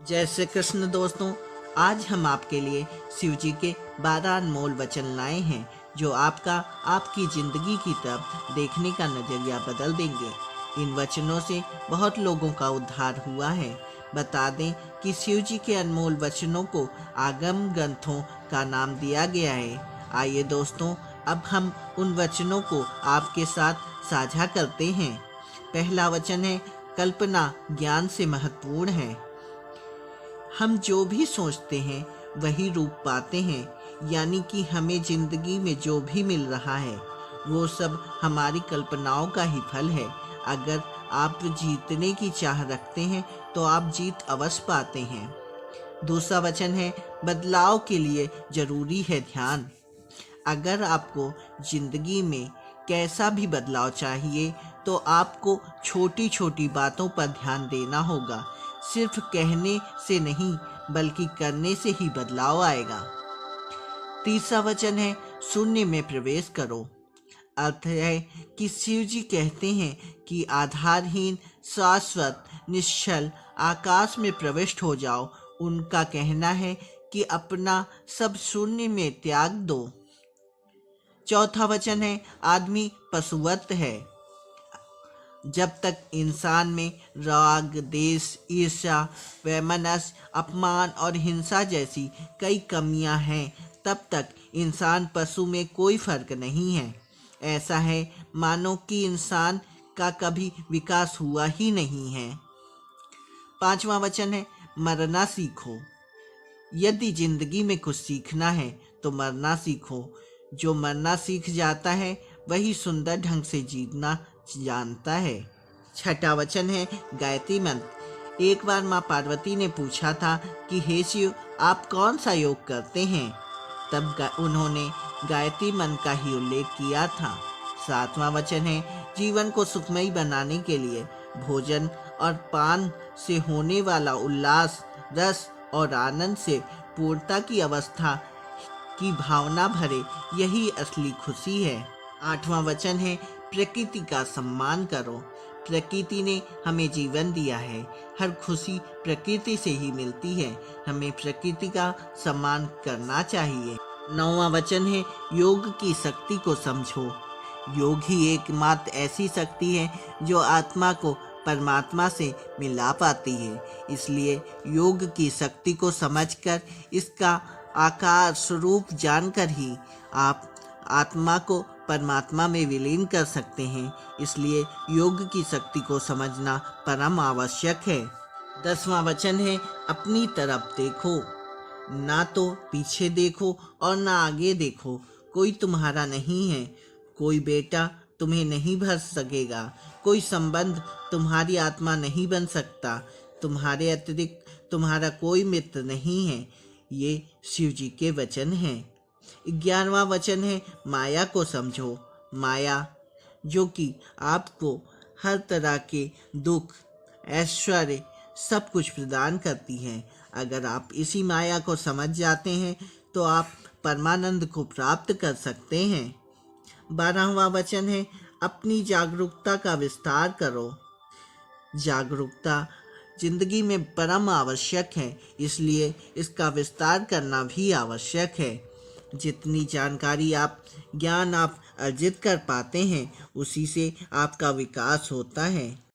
जय श्री कृष्ण दोस्तों। आज हम आपके लिए शिव जी के 12 अनमोल वचन लाए हैं जो आपकी जिंदगी की तरफ देखने का नजरिया बदल देंगे। इन वचनों से बहुत लोगों का उद्धार हुआ है। बता दें कि शिव जी के अनमोल वचनों को आगम ग्रंथों का नाम दिया गया है। आइए दोस्तों, अब हम उन वचनों को आपके साथ साझा करते हैं। पहला वचन है, कल्पना ज्ञान से महत्वपूर्ण है। हम जो भी सोचते हैं वही रूप पाते हैं, यानी कि हमें जिंदगी में जो भी मिल रहा है वो सब हमारी कल्पनाओं का ही फल है। अगर आप जीतने की चाह रखते हैं तो आप जीत अवश्य पाते हैं। दूसरा वचन है, बदलाव के लिए जरूरी है ध्यान। अगर आपको जिंदगी में कैसा भी बदलाव चाहिए तो आपको छोटी छोटी बातों पर ध्यान देना होगा। सिर्फ कहने से नहीं बल्कि करने से ही बदलाव आएगा। तीसरा वचन है, शून्य में प्रवेश करो। अर्थ है कि शिव जी कहते हैं कि आधारहीन, शाश्वत, निश्चल आकाश में प्रविष्ट हो जाओ। उनका कहना है कि अपना सब शून्य में त्याग दो। चौथा वचन है, आदमी पशुवत है। जब तक इंसान में राग, देश, ईर्ष्या, वैमनस्य, अपमान और हिंसा जैसी कई कमियां हैं, तब तक इंसान पशु में कोई फर्क नहीं है। ऐसा है मानो कि इंसान का कभी विकास हुआ ही नहीं है। पांचवा वचन है, मरना सीखो। यदि जिंदगी में कुछ सीखना है तो मरना सीखो। जो मरना सीख जाता है वही सुंदर ढंग से जीना जानता है। छठा वचन है, गायत्री मंत्र। एक बार माँ पार्वती ने पूछा था कि हे शिव, आप कौन सा योग करते हैं? तब उन्होंने गायत्री मंत्र का ही उल्लेख किया था। सातवां वचन है, जीवन को सुखमयी बनाने के लिए भोजन और पान से होने वाला उल्लास, रस और आनंद से पूर्णता की अवस्था की भावना भरे, यही असली खुशी है। आठवां वचन है, प्रकृति का सम्मान करो। प्रकृति ने हमें जीवन दिया है। हर खुशी प्रकृति से ही मिलती है। हमें प्रकृति का सम्मान करना चाहिए। नौवां वचन है, योग की शक्ति को समझो। योग ही एकमात्र ऐसी शक्ति है जो आत्मा को परमात्मा से मिला पाती है। इसलिए योग की शक्ति को समझकर, इसका आकार स्वरूप जानकर ही आप आत्मा को परमात्मा में विलीन कर सकते हैं। इसलिए योग की शक्ति को समझना परम आवश्यक है। 10वां वचन है, अपनी तरफ देखो। ना तो पीछे देखो और ना आगे देखो। कोई तुम्हारा नहीं है। कोई बेटा तुम्हें नहीं भर सकेगा। कोई संबंध तुम्हारी आत्मा नहीं बन सकता। तुम्हारे अतिरिक्त तुम्हारा कोई मित्र नहीं है। ये शिव जी के वचन हैं। 11वां वचन है, माया को समझो। माया जो कि आपको हर तरह के दुख, ऐश्वर्य, सब कुछ प्रदान करती है। अगर आप इसी माया को समझ जाते हैं तो आप परमानंद को प्राप्त कर सकते हैं। 12वां वचन है, अपनी जागरूकता का विस्तार करो। जागरूकता जिंदगी में परम आवश्यक है, इसलिए इसका विस्तार करना भी आवश्यक है। जितनी जानकारी ज्ञान आप अर्जित कर पाते हैं, उसी से आपका विकास होता है।